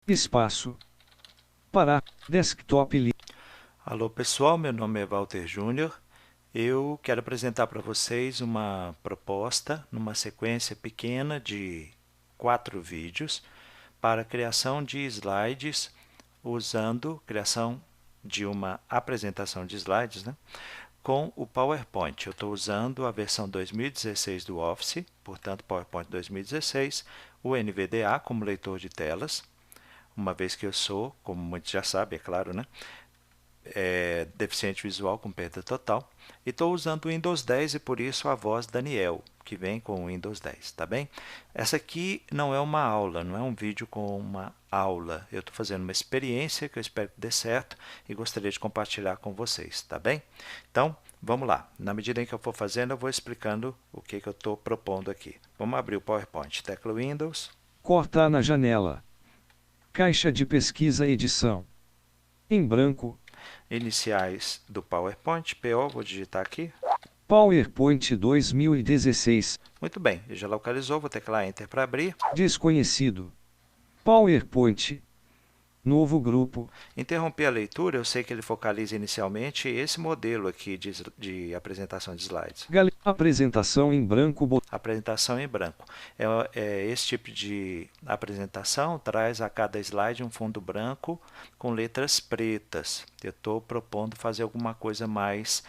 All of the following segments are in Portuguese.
espaço, para, desktop. Alô pessoal, meu nome é Walter Júnior. Eu quero apresentar para vocês uma proposta numa sequência pequena de 4 vídeos para a criação de slides usando criação de uma apresentação de slides, com o PowerPoint. Eu estou usando a versão 2016 do Office, portanto PowerPoint 2016, o NVDA como leitor de telas, uma vez que eu sou, como muitos já sabem, é claro, deficiente visual com perda total, e estou usando o Windows 10 e por isso a voz Daniel, que vem com o Windows 10, tá bem? Essa aqui não é uma aula, não é um vídeo com uma aula. Eu estou fazendo uma experiência que eu espero que dê certo e gostaria de compartilhar com vocês, tá bem? Então, vamos lá. Na medida em que eu for fazendo, eu vou explicando o que eu estou propondo aqui. Vamos abrir o PowerPoint. Tecla Windows. Cortar na janela. Caixa de pesquisa edição. Em branco. Iniciais do PowerPoint. PO, vou digitar aqui. PowerPoint 2016. Muito bem, já localizou, vou teclar Enter para abrir. Desconhecido. PowerPoint. Novo grupo. Interrompi a leitura, eu sei que ele focaliza inicialmente esse modelo aqui de apresentação de slides. Apresentação em branco. Apresentação em branco. Esse tipo de apresentação traz a cada slide um fundo branco com letras pretas. Eu estou propondo fazer alguma coisa mais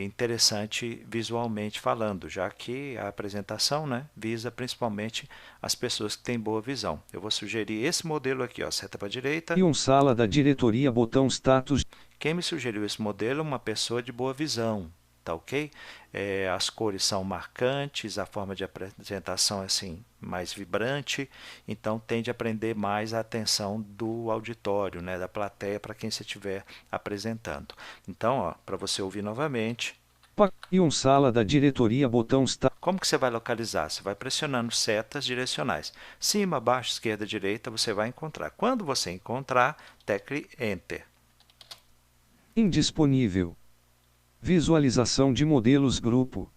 interessante visualmente falando, já que a apresentação visa principalmente as pessoas que têm boa visão. Eu vou sugerir esse modelo aqui, ó, seta para a direita. E sala da diretoria, botão status. Quem me sugeriu esse modelo é uma pessoa de boa visão, tá ok? As cores são marcantes, a forma de apresentação é assim, mais vibrante, então tende a prender mais a atenção do auditório, da plateia, para quem você estiver apresentando. Então, para você ouvir novamente. E sala da diretoria, botão status. Como que você vai localizar? Você vai pressionando setas direcionais. Cima, baixo, esquerda, direita, você vai encontrar. Quando você encontrar, tecle Enter. Indisponível. Visualização de modelos grupo.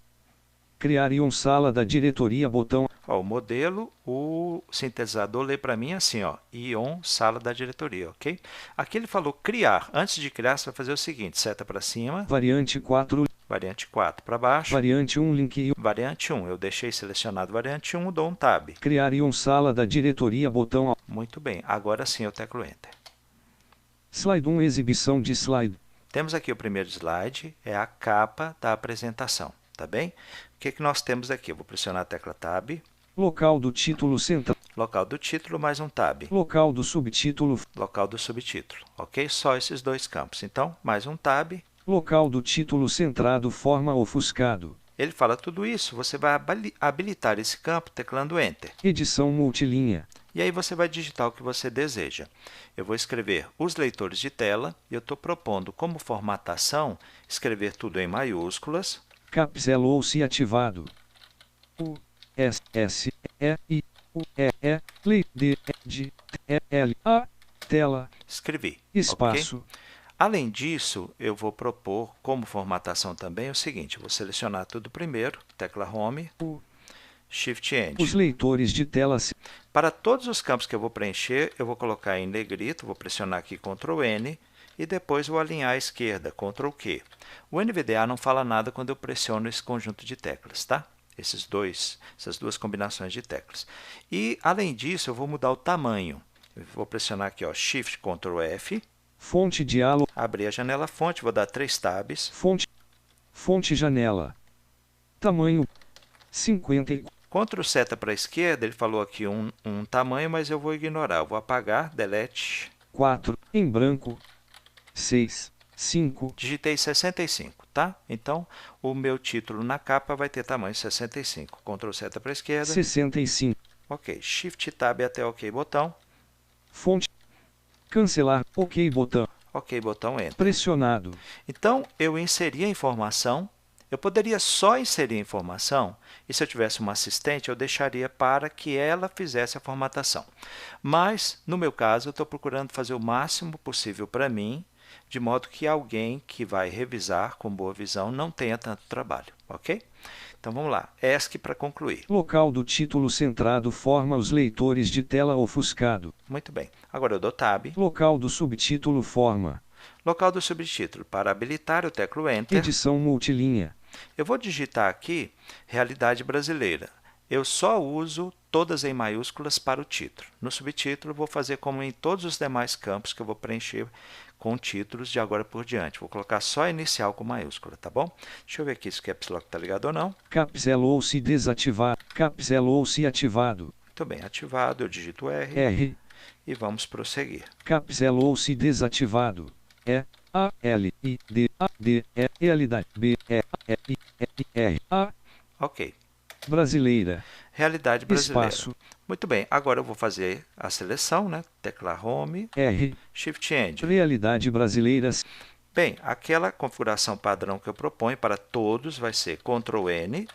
Criar sala da diretoria, botão. O modelo, o sintetizador lê para mim assim, ó, sala da diretoria, ok? Aqui ele falou criar. Antes de criar, você vai fazer o seguinte, seta para cima. Variante 4. Variante 4 para baixo. Variante 1, link. Variante 1, eu deixei selecionado variante 1, dou um tab. Criar sala da diretoria, botão. Muito bem, agora sim eu teclo Enter. Slide 1, exibição de slide. Temos aqui o primeiro slide, é a capa da apresentação, tá bem? O que nós temos aqui? Eu vou pressionar a tecla Tab. Local do título central. Local do título, mais um Tab. Local do subtítulo. Local do subtítulo, ok? Só esses dois campos. Então, mais um Tab. Local do título centrado, forma ofuscado. Ele fala tudo isso, você vai habilitar esse campo teclando Enter. Edição multilinha. E aí você vai digitar o que você deseja. Eu vou escrever os leitores de tela e eu estou propondo como formatação escrever tudo em maiúsculas. Caps Lock se ativado. U, S, S, E, I, U, E, E, L, D, D, E, L, A, tela. Escrevi. Espaço. Okay? Além disso, eu vou propor como formatação também o seguinte, eu vou selecionar tudo primeiro, tecla Home, Shift End. Os leitores de tela. Para todos os campos que eu vou preencher, eu vou colocar em negrito, vou pressionar aqui Ctrl N e depois vou alinhar à esquerda, Ctrl Q. O NVDA não fala nada quando eu pressiono esse conjunto de teclas, tá? Essas duas combinações de teclas. E, além disso, eu vou mudar o tamanho. Eu vou pressionar aqui, ó, Shift Ctrl F. Fonte diálogo. Abrir a janela fonte, vou dar 3 tabs. Fonte janela. Tamanho 50. Ctrl seta para a esquerda, ele falou aqui um tamanho, mas eu vou ignorar. Eu vou apagar, delete. 4, em branco. 6, 5. Digitei 65, tá? Então, o meu título na capa vai ter tamanho 65. Ctrl seta para a esquerda. 65. Ok, Shift Tab até OK botão. Fonte. Cancelar, OK botão. OK botão, Enter. Pressionado. Então, eu inseri a informação. Eu poderia só inserir a informação e, se eu tivesse uma assistente, eu deixaria para que ela fizesse a formatação. Mas, no meu caso, eu estou procurando fazer o máximo possível para mim de modo que alguém que vai revisar com boa visão não tenha tanto trabalho, ok? Então vamos lá, ESC para concluir. Local do título centrado forma os leitores de tela ofuscado. Muito bem, agora eu dou Tab. Local do subtítulo forma. Local do subtítulo, para habilitar eu teclo Enter. Edição multilinha. Eu vou digitar aqui Realidade Brasileira. Eu só uso todas em maiúsculas para o título. No subtítulo, vou fazer como em todos os demais campos que eu vou preencher com títulos de agora por diante. Vou colocar só inicial com maiúscula, tá bom? Deixa eu ver aqui se o Caps Lock está ligado ou não. Capselou-se desativado. Capselou-se ativado. Muito bem, ativado, eu digito R. R. E vamos prosseguir. Capselou-se desativado. E, A, L, I, D, A, D, E, L, B, E, A, I, E, R, A. Ok. Brasileira. Realidade Brasileira. Espaço. Muito bem, agora eu vou fazer a seleção, né? Tecla Home, R. Shift End. Realidade Brasileira. Bem, aquela configuração padrão que eu proponho para todos vai ser Ctrl N,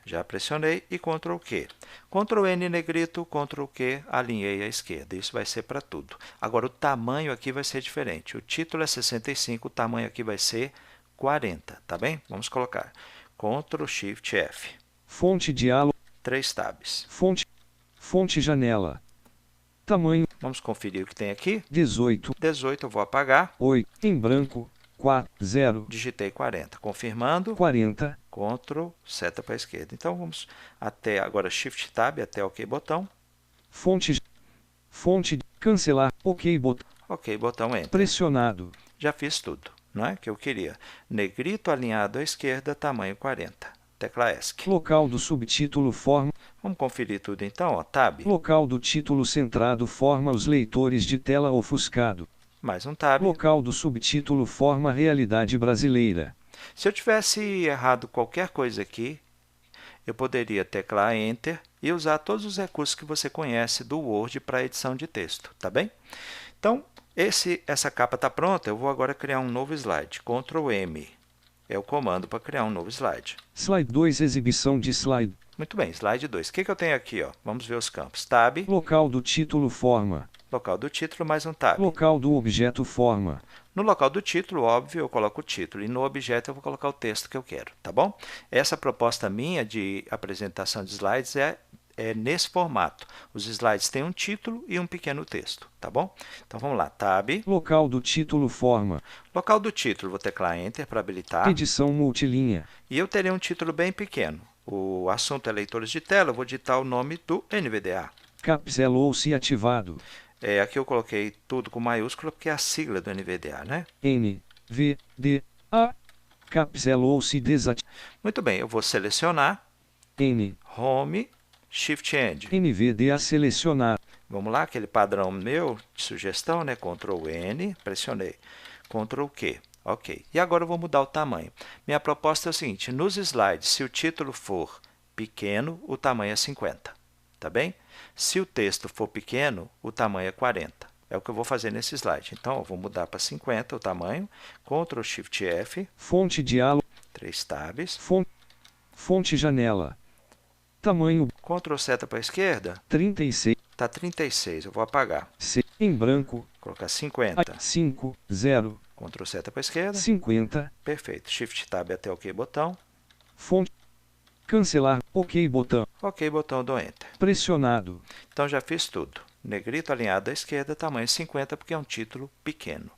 já pressionei, e Ctrl Q. Ctrl N negrito, Ctrl Q, alinhei à esquerda. Isso vai ser para tudo. Agora, o tamanho aqui vai ser diferente. O título é 65, o tamanho aqui vai ser 40, tá bem? Vamos colocar Ctrl Shift F. Fonte diálogo. 3 tabs. Fonte janela. Tamanho. Vamos conferir o que tem aqui. 18. 18 eu vou apagar. 8. Em branco. 4. 0. Digitei 40. Confirmando. 40. Ctrl, seta para a esquerda. Então, vamos até agora Shift Tab, até OK botão. Fonte. Cancelar. OK botão. OK botão Enter. Pressionado. Já fiz tudo, não é? Que eu queria. Negrito alinhado à esquerda, tamanho 40. Tecla ESC. Local do subtítulo forma. Vamos conferir tudo então, ó, Tab. Local do título centrado forma os leitores de tela ofuscado. Mais um Tab. Local do subtítulo forma Realidade Brasileira. Se eu tivesse errado qualquer coisa aqui, eu poderia teclar Enter e usar todos os recursos que você conhece do Word para edição de texto, tá bem? Então, essa capa está pronta, eu vou agora criar um novo slide. Ctrl M é o comando para criar um novo slide. Slide 2, exibição de slide. Muito bem, slide 2. O que eu tenho aqui? Ó? Vamos ver os campos. Tab. Local do título forma. Local do título, mais um Tab. Local do objeto forma. No local do título, óbvio, eu coloco o título. E no objeto eu vou colocar o texto que eu quero, tá bom? Essa proposta minha de apresentação de slides é nesse formato. Os slides têm um título e um pequeno texto, tá bom? Então vamos lá, Tab. Local do título forma. Local do título, vou teclar Enter para habilitar. Edição multilinha. E eu terei um título bem pequeno. O assunto é leitores de tela, eu vou digitar o nome do NVDA. Capselou-se ativado. Aqui eu coloquei tudo com maiúscula porque é a sigla do NVDA, né? NVDA. Capselou-se desativado. Muito bem, eu vou selecionar. N. Home, Shift End. NVDA selecionado. Vamos lá, aquele padrão meu de sugestão, né? Ctrl N, pressionei. Ctrl Q. Ok. E agora eu vou mudar o tamanho. Minha proposta é o seguinte, nos slides, se o título for pequeno, o tamanho é 50. Tá bem? Se o texto for pequeno, o tamanho é 40. É o que eu vou fazer nesse slide. Então, eu vou mudar para 50 o tamanho. Ctrl Shift F. Fonte diálogo. 3 tabs. Fonte janela. Tamanho. Ctrl seta para a esquerda. 36. Está 36. Eu vou apagar. C. Em branco. Vou colocar 50. 5. 0. Ctrl seta para a esquerda. 50. Perfeito. Shift Tab até OK botão. Fonte. Cancelar. OK botão. OK botão, dou Enter. Pressionado. Então, já fiz tudo. Negrito alinhado à esquerda, tamanho 50, porque é um título pequeno.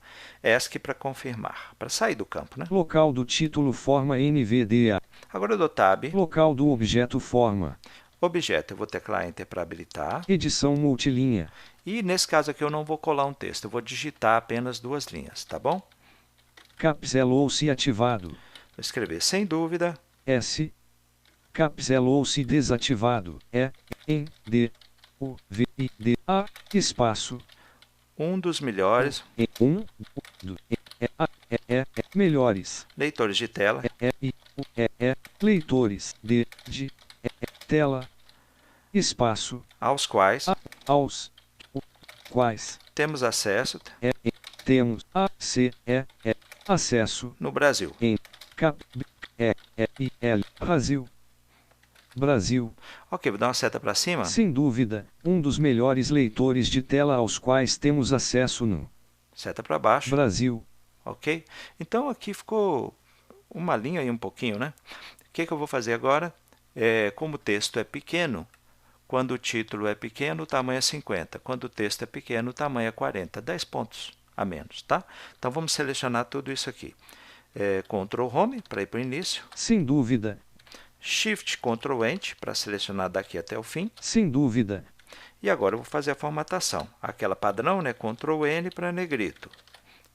ESC para confirmar, para sair do campo, né? Local do título forma NVDA. Agora eu dou Tab. Local do objeto forma. Objeto, eu vou teclar Enter para habilitar. Edição multilinha. E nesse caso aqui eu não vou colar um texto, eu vou digitar apenas 2 linhas, tá bom? Capselou-se ativado. Vou escrever sem dúvida. S. Capselou-se desativado. D. U. V. I. D. A. Espaço. Um dos melhores melhores. leitores de tela. Leitores de tela. Espaço. Aos quais Aos quais temos acesso temos acesso no Brasil. em Brasil. Ok, vou dar uma seta para cima. Sem dúvida, um dos melhores leitores de tela aos quais temos acesso no Seta para baixo. Brasil. ok? Então, aqui ficou uma linha e um pouquinho, né? O que eu vou fazer agora? Como o texto é pequeno, quando o título é pequeno, o tamanho é 50. Quando o texto é pequeno, o tamanho é 40. 10 pontos a menos, tá? Então, vamos selecionar tudo isso aqui. Ctrl Home para ir para o início. Sem dúvida. Shift Ctrl Enter para selecionar daqui até o fim. Sem dúvida. E agora eu vou fazer a formatação. Aquela padrão, né? Ctrl N para negrito.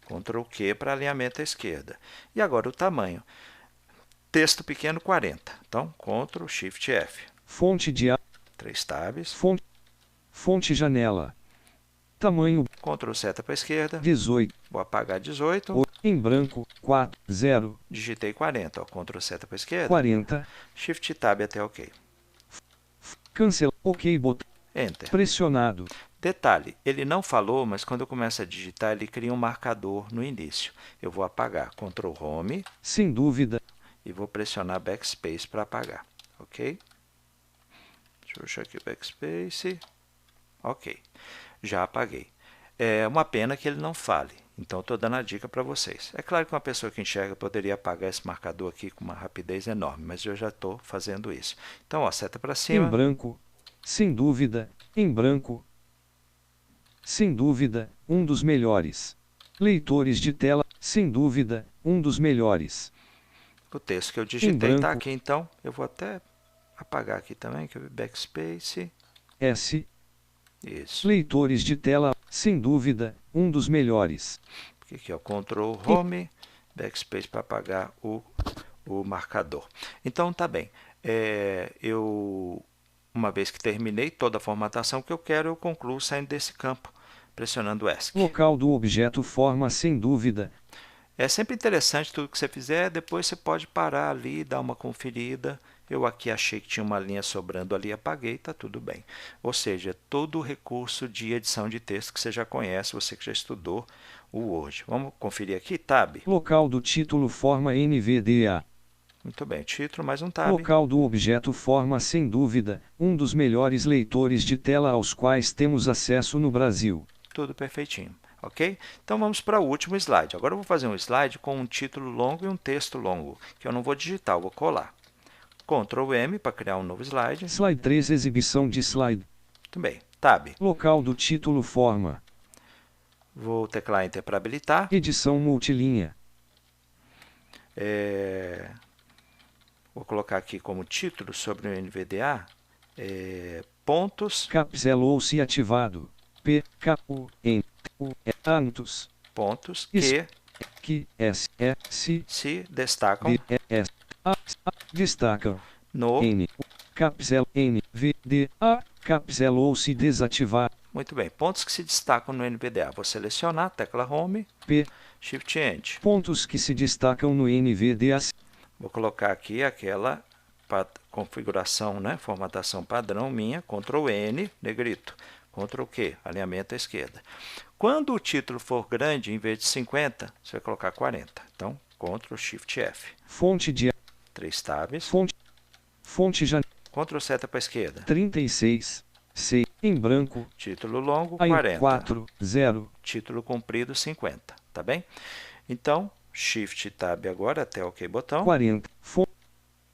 Ctrl Q para alinhamento à esquerda. E agora o tamanho. Texto pequeno 40. Então, Ctrl Shift F. Fonte de 3 tabs. Fonte janela. Tamanho. Ctrl seta para a esquerda. 18. Vou apagar 18. Em branco. 4. 0. Digitei 40. Ó. Ctrl seta para a esquerda. 40. Shift Tab até OK. Cancel. OK botão. Enter. Pressionado. Detalhe, ele não falou, mas quando eu começo a digitar, ele cria um marcador no início. Eu vou apagar Ctrl Home. Sem dúvida. E vou pressionar Backspace para apagar. Ok? Deixa eu achar aqui o Backspace. Ok. Já apaguei. É uma pena que ele não fale. Então, estou dando a dica para vocês. É claro que uma pessoa que enxerga poderia apagar esse marcador aqui com uma rapidez enorme, mas eu já estou fazendo isso. Então, ó, seta para cima. Em branco. Sem dúvida. Em branco. Sem dúvida, um dos melhores. Leitores de tela, sem dúvida, um dos melhores. O texto que eu digitei está aqui, então eu vou até apagar aqui também, que eu Backspace. S. Isso. Leitores de tela, sem dúvida, um dos melhores. Aqui, ó, Ctrl Home, Backspace para apagar o marcador. Então, tá bem. Uma vez que terminei toda a formatação que eu quero, eu concluo saindo desse campo, pressionando ESC. Local do objeto forma, sem dúvida. É sempre interessante tudo que você fizer, depois você pode parar ali, dar uma conferida. Eu aqui achei que tinha uma linha sobrando ali, apaguei, está tudo bem. Ou seja, todo o recurso de edição de texto que você já conhece, você que já estudou o Word. Vamos conferir aqui, Tab. Local do título forma NVDA. Muito bem, título, mais um tab. Local do objeto forma, sem dúvida, um dos melhores leitores de tela aos quais temos acesso no Brasil. Tudo perfeitinho, ok? Então vamos para o último slide. Agora eu vou fazer um slide com um título longo e um texto longo, que eu não vou digitar, eu vou colar. Ctrl M para criar um novo slide. Slide 3, exibição de slide. Muito bem, tab. Local do título forma. Vou teclar Enter para habilitar. Edição multilinha. Vou colocar aqui como título sobre o NVDA, pontos. Capselou-se ativado. P, K, U, N, U, E, Antus. Pontos que, S, E, se destacam. D, E, S, A, destacam. No. N, U, capsel, N, V, D, A, capselou-se desativar. Muito bem, pontos que se destacam no NVDA. Vou selecionar, tecla Home, P, Shift End. Pontos que se destacam no NVDA. Vou colocar aqui aquela configuração, né? Formatação padrão minha, Ctrl N, negrito. Ctrl Q, alinhamento à esquerda. Quando o título for grande, em vez de 50, você vai colocar 40. Então, Ctrl Shift F. Fonte de 3 tabs. Fonte já. Ctrl seta para a esquerda. 36. 6. Em branco. Título longo, Aí, 40. 4. 0. Título comprido, 50. Tá bem? Então, Shift Tab agora até OK botão. 40.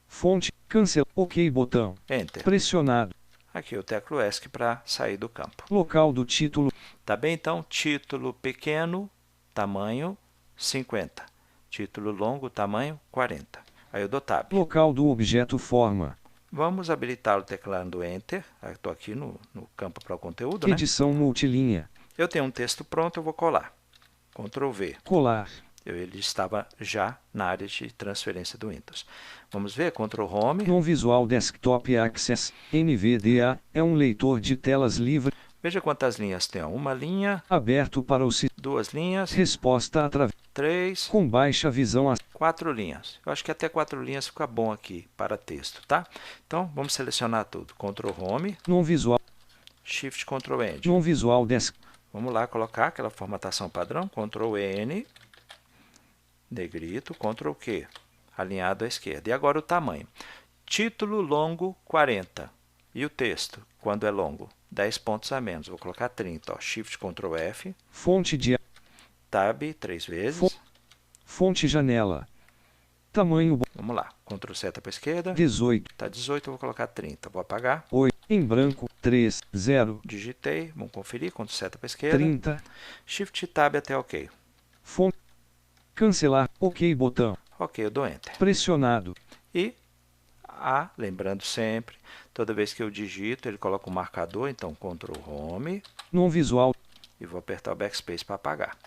Fonte. Cancel. OK botão. Enter. Pressionado. Aqui eu teclo ESC para sair do campo. Local do título. Tá bem? Então, título pequeno, tamanho 50. Título longo, tamanho 40. Aí eu dou Tab. Local do objeto forma. Vamos habilitar o teclando Enter. Estou aqui no campo para o conteúdo, né? Edição multilinha. Eu tenho um texto pronto, eu vou colar. Ctrl V. Colar. Ele estava já na área de transferência do Windows. Vamos ver, Ctrl Home. Non Visual Desktop Access, NVDA, é um leitor de telas livre. Veja quantas linhas tem. Uma linha. Aberto para o duas linhas. Resposta através. 3. Com baixa visão. 4 linhas. Eu acho que até 4 linhas fica bom aqui para texto, tá? Então, vamos selecionar tudo. Ctrl Home. Non Visual. Shift Ctrl End. Non Visual Desktop. Vamos lá colocar aquela formatação padrão. Ctrl N. Negrito. Ctrl Q. Alinhado à esquerda. E agora o tamanho. Título longo 40. E o texto, quando é longo? 10 pontos a menos. Vou colocar 30. Ó. Shift Ctrl F. Fonte de. Tab 3 vezes. Fonte janela. Tamanho Vamos lá, Ctrl seta para a esquerda. 18. Está 18, eu vou colocar 30. Vou apagar. 8. Em branco. 3. 0. Digitei, vamos conferir. Ctrl seta para a esquerda. 30. Shift Tab até OK. Fonte. Cancelar. OK botão. OK, eu dou Enter. Pressionado. E, lembrando sempre, toda vez que eu digito, ele coloca um marcador, então Ctrl Home. Não visual. E vou apertar o Backspace para apagar.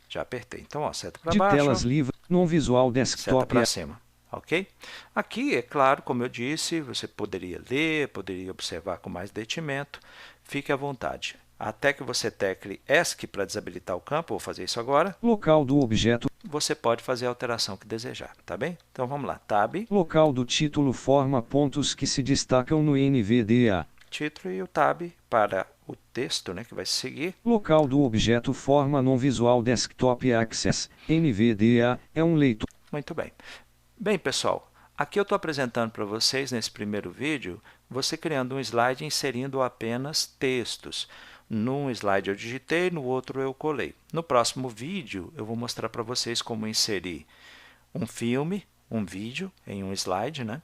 Já apertei. Então, ó, seta para De baixo. telas livres. Não visual Seta desktop. para cima. Ok? Aqui, é claro, como eu disse, você poderia ler, poderia observar com mais detimento. Fique à vontade. Até que você tecle ESC para desabilitar o campo, vou fazer isso agora. Local do objeto. Você pode fazer a alteração que desejar, tá bem? Então vamos lá, Tab, Local do título forma pontos que se destacam no NVDA. título e o Tab para o texto, né, que vai seguir. Local do objeto forma não visual desktop access. NVDA é um leitor. Muito bem. Bem, pessoal, aqui eu estou apresentando para vocês, nesse primeiro vídeo, você criando um slide e inserindo apenas textos. Num slide eu digitei, no outro eu colei. No próximo vídeo, eu vou mostrar para vocês como inserir um filme, um vídeo em um slide, né?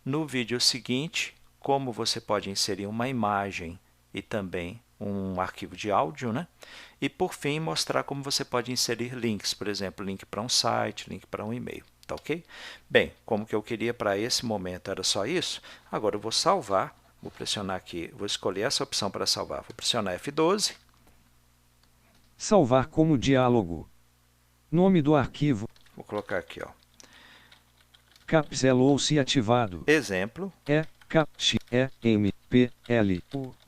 No vídeo seguinte, como você pode inserir uma imagem e também um arquivo de áudio, né? E, por fim, mostrar como você pode inserir links, por exemplo, link para um site, link para um e-mail. Tá ok? Bem, como que eu queria para esse momento era só isso, agora eu vou salvar. Vou pressionar aqui, vou escolher essa opção para salvar. Vou pressionar F12. Salvar como diálogo. Nome do arquivo. Vou colocar aqui, ó. Capselou-se ativado. Exemplo. ECAPSEMPLU.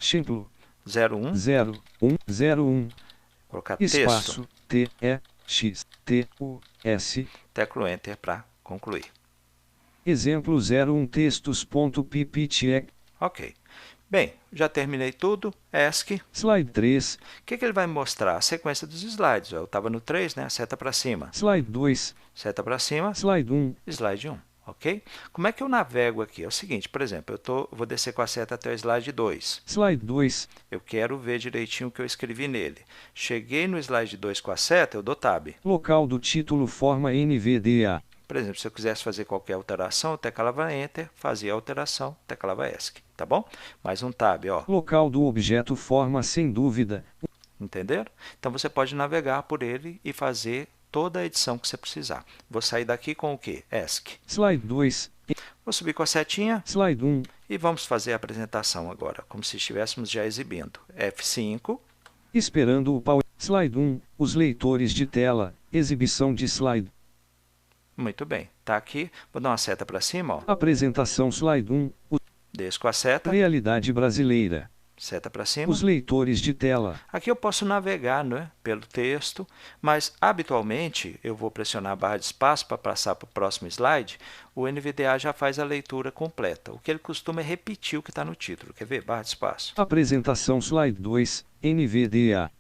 Exemplo. 01. 0101. Colocar Espaço. texto. TEXTUS. Teclo Enter para concluir. Exemplo 01 textos.ppt. Ok. Bem, já terminei tudo. ESC. Slide 3. O que ele vai mostrar? A sequência dos slides. Eu estava no 3, né? Seta para cima. Slide 2. Seta para cima. Slide 1. Slide 1. Ok? Como é que eu navego aqui? É o seguinte, por exemplo, vou descer com a seta até o slide 2. Slide 2. Eu quero ver direitinho o que eu escrevi nele. Cheguei no slide 2 com a seta, eu dou Tab. Local do título forma NVDA. Por exemplo, se eu quisesse fazer qualquer alteração, eu teclava Enter, fazia a alteração, teclava ESC. Tá bom? Mais um Tab, ó. Local do objeto forma sem dúvida. Entenderam? Então, você pode navegar por ele e fazer toda a edição que você precisar. Vou sair daqui com o quê? ESC. Slide 2. Vou subir com a setinha. Slide 1. E vamos fazer a apresentação agora, como se estivéssemos já exibindo. F5. Esperando o pau. Slide 1. Os leitores de tela. Exibição de slide. Muito bem. Está aqui. Vou dar uma seta para cima. Ó. Apresentação slide 1. Desço com a seta. Realidade brasileira. Seta para cima. Os leitores de tela. Aqui eu posso navegar, né, pelo texto, mas habitualmente eu vou pressionar a barra de espaço para passar para o próximo slide. O NVDA já faz a leitura completa. O que ele costuma é repetir o que está no título. Quer ver? Barra de espaço. Apresentação slide 2. NVDA.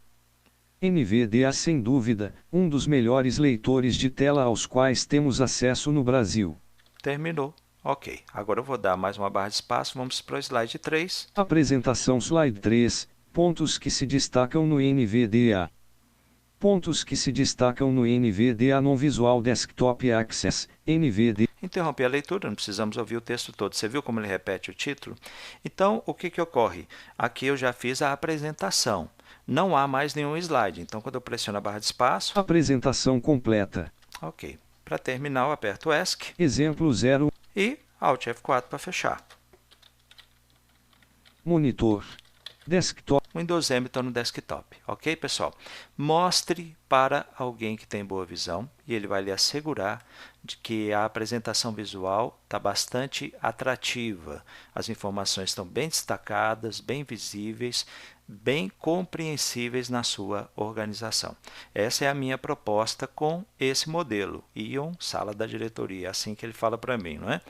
NVDA, sem dúvida, um dos melhores leitores de tela aos quais temos acesso no Brasil. Terminou. Ok. Agora eu vou dar mais uma barra de espaço. Vamos para o slide 3. Apresentação slide 3. Pontos que se destacam no NVDA. Pontos que se destacam no NVDA Non-Visual Desktop Access. NVDA. Interrompi a leitura, não precisamos ouvir o texto todo. Você viu como ele repete o título? Então, o que ocorre? Aqui eu já fiz a apresentação. Não há mais nenhum slide. Então, quando eu pressiono a barra de espaço... Apresentação completa. Ok. Para terminar, eu aperto ESC. Exemplo 0. E Alt F4 para fechar. Monitor. Desktop. Windows M está no desktop. Ok, pessoal? Mostre para alguém que tem boa visão e ele vai lhe assegurar de que a apresentação visual está bastante atrativa. As informações estão bem destacadas, bem visíveis, bem compreensíveis na sua organização. Essa é a minha proposta com esse modelo. Ion, sala da diretoria, é assim que ele fala para mim, não é?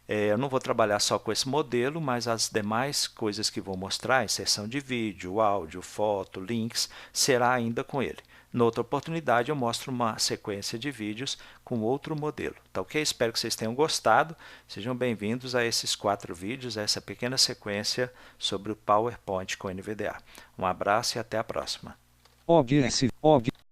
Eu não vou trabalhar só com esse modelo, mas as demais coisas que vou mostrar, inserção de vídeo, áudio, foto, links, será ainda com ele. Noutra oportunidade, eu mostro uma sequência de vídeos com outro modelo. Tá ok? Espero que vocês tenham gostado. Sejam bem-vindos a esses 4 vídeos, a essa pequena sequência sobre o PowerPoint com NVDA. Um abraço e até a próxima. OBS.